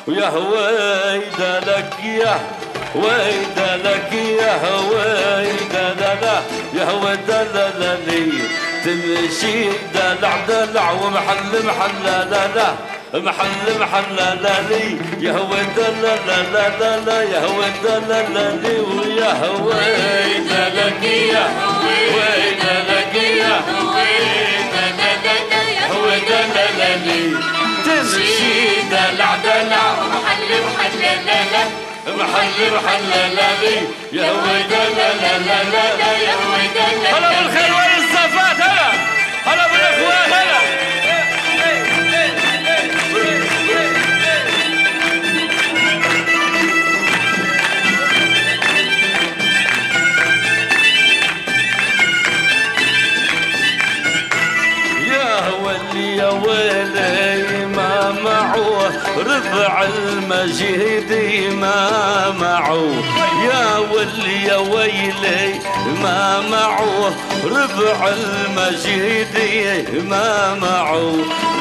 ويا ويدا لك يا ويدا لك يا ويدا لا يا ويدا لا لي تمشي دلع دلع ومحل محل لا لا محل محل لا لي يا ويدا لا لا لا لا يا ويدا لا لا لي ويا ويدا لك يا ويدا لك يا ويدا لا لا يا ويدا لا لا لي تمشي دلع دلع ومحل محل لا لا محل محل لا لي يا ويدا لا لا لا لا يا ويدا لا هلا بالخير والزفات هلا هلا بالاخوان هلا يا ولي يا ويلي ما معه ربع المجيد ما معه يا ولي يا ويلي ما معه ربع المجيد ما معه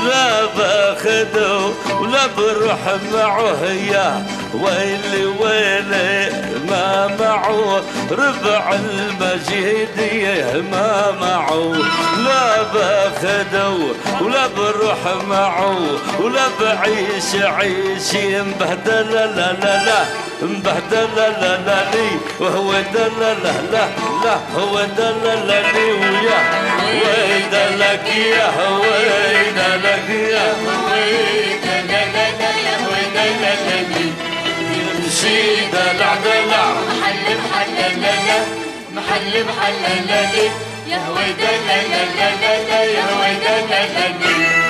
لا باخده ولا بروح معه يا ويلي ويلي ما معه ربع المجيد ما معه لا باخده ولا بروح معه ولا بعيش عيشي مبهدل لا لا لا مبهدل لا لا لي وهو دل لا لا لا هو دل لا لي ويا ويدا لك يا ويدا لك يا ويدا لا لا لا يا ويدا لا لا لي تمشي دلع دلع محل محل لا لا محل محل لا لي يا ويدا لا لا لا لا لا يا ويدا لا لا لي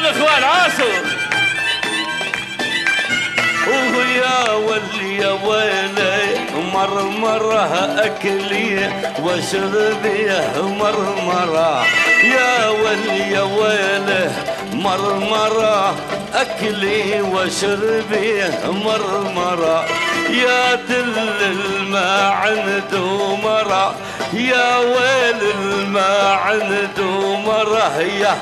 بالاخوان عاشوا ويا ولي يا ويلي مرمره اكلي واشربي مرمره يا ولي يا ويلي مرمره اكلي واشربي مرمره يا دل الما عنده مرة يا ويل الما عنده مرة يا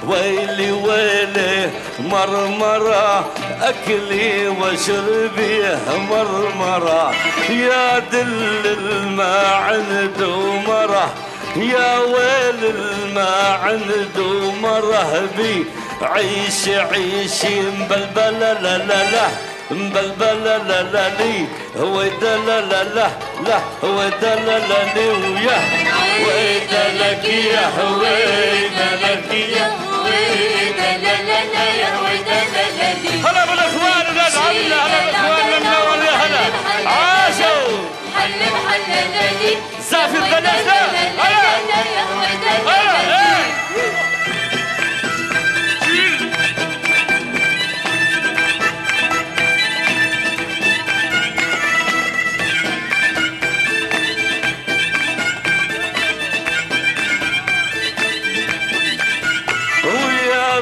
ويلي ويلي مرمرة أكلي وشربي مرمرة يا دل الما عنده مرة يا ويل الما عنده مرة بي عيش عيشي مبلبل لا لا لا مبلبل لا لا لي هو لا لا لا لا هو لا لا لي ويا ويدا لك يا ويدا لك يا ويدا لا لا لا يا ويدا لا لا لي هلا بالاخوان ولاد عمنا هلا بالاخوان منور يا هلا عاشوا حل محل لالي زافي البنات هلا يا ويدا لا لا لي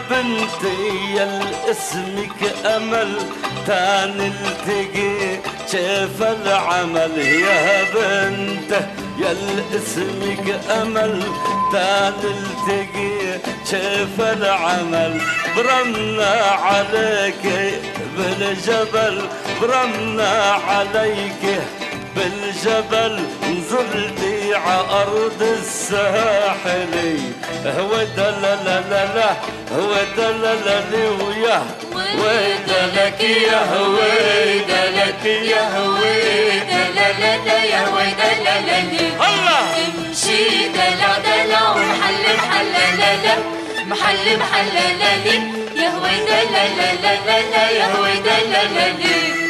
بنتي يا اسمك امل تاني التقي شاف العمل يا بنت يا اسمك امل تاني التقي شاف العمل برمنا عليك بالجبل برمنا عليك بالجبل نزلتي عأرض الساحلي هو لا لا لا لا هو لا لا وياه ويدا لك يا ويدا لك يا ويدا لا لا لا يا ويدا لا لا لي الله امشي دلع دلع ومحل محل لا لا محل محل لا لي يا ويدا لا لا لا لا لا يا ويدا لا لا لي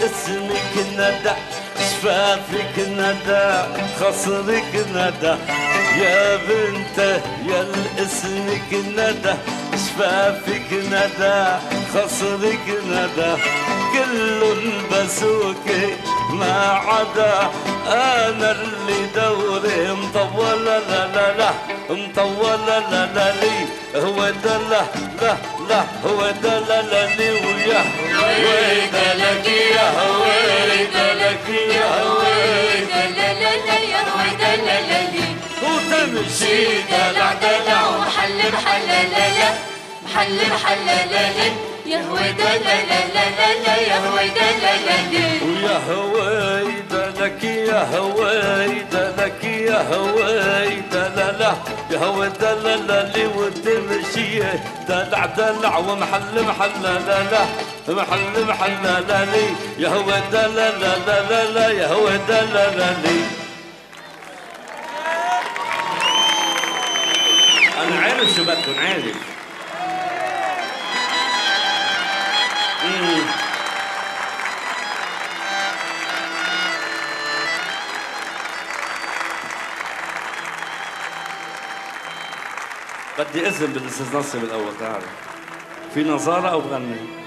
اسمك ندى شفافك ندى خصرك ندى يا بنت يا اسمك ندى شفافك ندى خصرك ندى كل بسوكي ما عدا انا اللي دوري مطول لا لا لا مطول لا لا لي هو دله لا لا هو دله لي وياه ويدا لك يا ويدا لك يا ويدا لا يا ويدا لا لي وتمشي دلع دلع ومحل محل لا لا محل محل لا لا يا هويدا لا لا لا لا يا هويدا لا لا لا ويا هويدا لك يا هويدا لك يا هويدا لا لا يا هويدا لا لا لي وتمشي دلع دلع ومحل محل لا لا محل محل لا لي يا هويدا لا لا لا لا يا هويدا لا لا لي. أنا عارف شو بدكم عارف. بدي إذن بالأستاذ ناصر الأول تعال. في نظارة أو بغني؟